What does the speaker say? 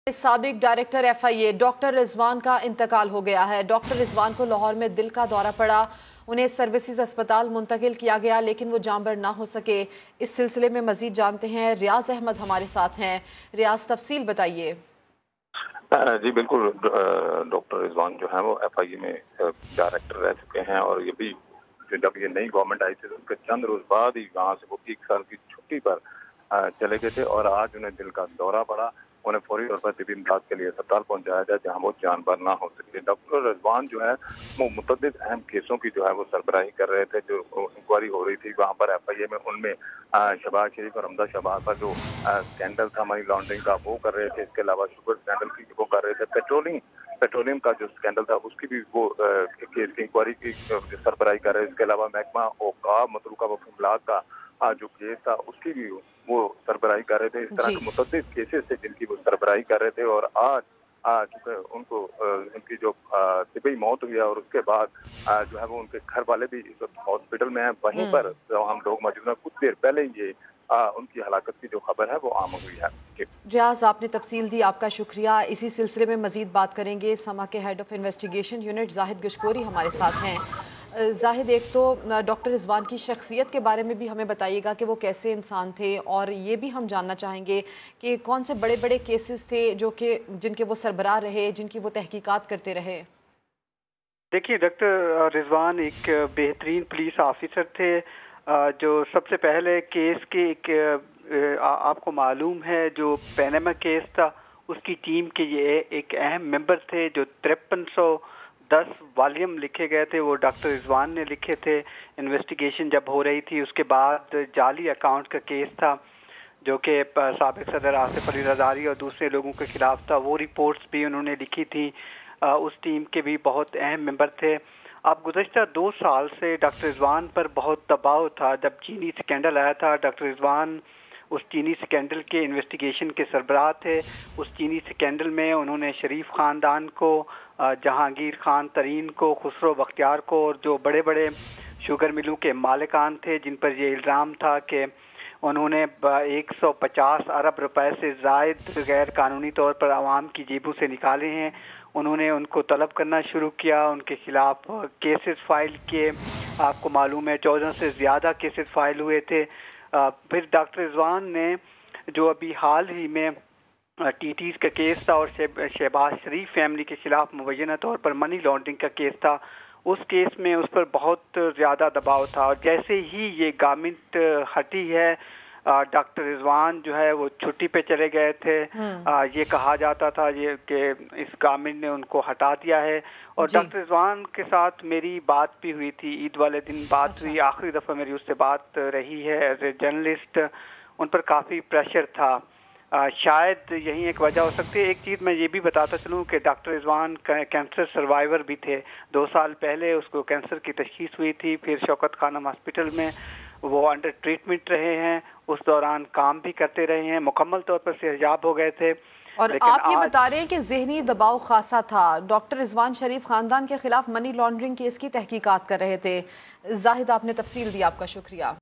سابق director FIA doctor رضوان کا انتقال ہو گیا ہے۔ ڈاکٹر رضوان کو لاہور میں دل کا دورہ پڑا، انہیں سروسز اسپتال منتقل کیا گیا لیکن وہ جانبر نہ ہو سکے۔ اس سلسلے میں مزید جانتے ہیں، ریاض احمد ہمارے ساتھ ہیں۔ ریاض، تفصیل بتائیے۔ جی بالکل، ڈاکٹر رضوان جو ہیں وہ FIA میں ڈائریکٹر رہ چکے ہیں، اور یہ بھی جب یہ نئی گورنمنٹ آئی تھی تو اس کے چند روز بعد ہی وہاں سے وہ 1 سال کی چھٹی پر چلے گئے تھے، اور آج انہیں دل کا دورہ پڑا۔ انہیں فوری طور پر طبی امداد کے لیے اسپتال پہنچایا گیا جہاں وہ جان بر نہ ہو سکے۔ ڈاکٹر رضوان جو ہے وہ متعدد اہم کیسوں کی جو ہے وہ سربراہی کر رہے تھے، جو انکوائری ہو رہی تھی وہاں پر FIA میں، ان میں شہباز شریف اور حمزہ شہباز کا جو اسکینڈل تھا منی لانڈرنگ کا وہ کر رہے تھے۔ اس کے علاوہ شوگر اسکینڈل کی وہ کر رہے تھے، پیٹرولیم کا جو اسکینڈل تھا اس کی بھی وہ کیس کی انکوائری کی سربراہی کر رہے تھے۔ اس کے علاوہ محکمہ اوقاف متروکہ وقف املاک کا جو کیس تھا اس کی بھی وہ سربراہی کر رہے تھے۔ اس طرح کے متعدد کیسز تھے جن کی وہ سربراہی کر رہے تھے، اور آج چونکہ ان کی جو طبی موت ہوئی ہے اور اس کے بعد جو ہے وہ ان کے گھر والے بھی اس وقت ہاسپٹل میں ہیں، وہیں پر ہم لوگ موجود ہیں۔ کچھ دیر پہلے یہ ان کی ہلاکت کی جو خبر ہے وہ عام ہوئی ہے۔ ریاض، آپ نے تفصیل دی، آپ کا شکریہ۔ اسی سلسلے میں مزید بات کریں گے۔ سما کے ہیڈ آف انویسٹیگیشن یونٹ زاہد گشکوری ہمارے ساتھ ہیں۔ زاہد، ایک تو ڈاکٹر رضوان کی شخصیت کے بارے میں بھی ہمیں بتائیے گا کہ وہ کیسے انسان تھے، اور یہ بھی ہم جاننا چاہیں گے کہ کون سے بڑے بڑے کیسز تھے جن کے وہ سربراہ رہے، جن کی وہ تحقیقات کرتے رہے۔ دیکھیے، ڈاکٹر رضوان ایک بہترین پولیس آفیسر تھے، جو سب سے پہلے کیس کے آپ کو معلوم ہے جو پیناما کیس تھا اس کی ٹیم کے یہ ایک اہم ممبر تھے۔ جو 5310 والیوم لکھے گئے تھے وہ ڈاکٹر رضوان نے لکھے تھے۔ انویسٹیگیشن جب ہو رہی تھی اس کے بعد جعلی اکاؤنٹ کا کیس تھا جو کہ سابق صدر آصف علی زرداری اور دوسرے لوگوں کے خلاف تھا، وہ رپورٹس بھی انہوں نے لکھی تھی۔ اس ٹیم کے بھی بہت اہم ممبر تھے۔ اب گزشتہ 2 سال سے ڈاکٹر رضوان پر بہت دباؤ تھا۔ جب چینی سکینڈل آیا تھا، ڈاکٹر رضوان اس چینی سکینڈل کے انویسٹیگیشن کے سربراہ تھے۔ اس چینی سکینڈل میں انہوں نے شریف خاندان کو، جہانگیر خان ترین کو، خسرو بختیار کو، اور جو بڑے بڑے شوگر ملوں کے مالکان تھے جن پر یہ الزام تھا کہ انہوں نے 150 ارب روپے سے زائد غیر قانونی طور پر عوام کی جیبوں سے نکالے ہیں، انہوں نے ان کو طلب کرنا شروع کیا، ان کے خلاف کیسز فائل کیے۔ آپ کو معلوم ہے 14 سے زیادہ کیسز فائل ہوئے تھے۔ پھر ڈاکٹر رضوان نے جو ابھی حال ہی میں TTs کا کیس تھا اور شہباز شریف فیملی کے خلاف مبینہ طور پر منی لانڈرنگ کا کیس تھا، اس کیس میں اس پر بہت زیادہ دباؤ تھا، اور جیسے ہی یہ گورنمنٹ ہٹی ہے ڈاکٹر رضوان جو ہے وہ چھٹی پہ چلے گئے تھے۔ یہ کہا جاتا تھا کہ اس گورنمنٹ نے ان کو ہٹا دیا ہے، اور ڈاکٹر رضوان کے ساتھ میری بات بھی ہوئی تھی، عید والے دن بات ہوئی، آخری دفعہ میری اس سے بات رہی ہے as a journalist. In per coffee pressure تھا، شاید یہی ایک وجہ ہو سکتی ہے۔ ایک چیز میں یہ بھی بتاتا چلوں کہ ڈاکٹر رضوان کینسر سروائیور بھی تھے۔ 2 سال پہلے اس کو کینسر کی تشخیص ہوئی تھی، پھر شوکت خانم ہاسپٹل میں وہ انڈر ٹریٹمنٹ رہے ہیں، اس دوران کام بھی کرتے رہے ہیں، مکمل طور پر صحتیاب ہو گئے تھے۔ اور آپ یہ بتا رہے ہیں کہ ذہنی دباؤ خاصا تھا، ڈاکٹر رضوان شریف خاندان کے خلاف منی لانڈرنگ کیس کی تحقیقات کر رہے تھے۔ زاہد، آپ نے تفصیل دی، آپ کا شکریہ۔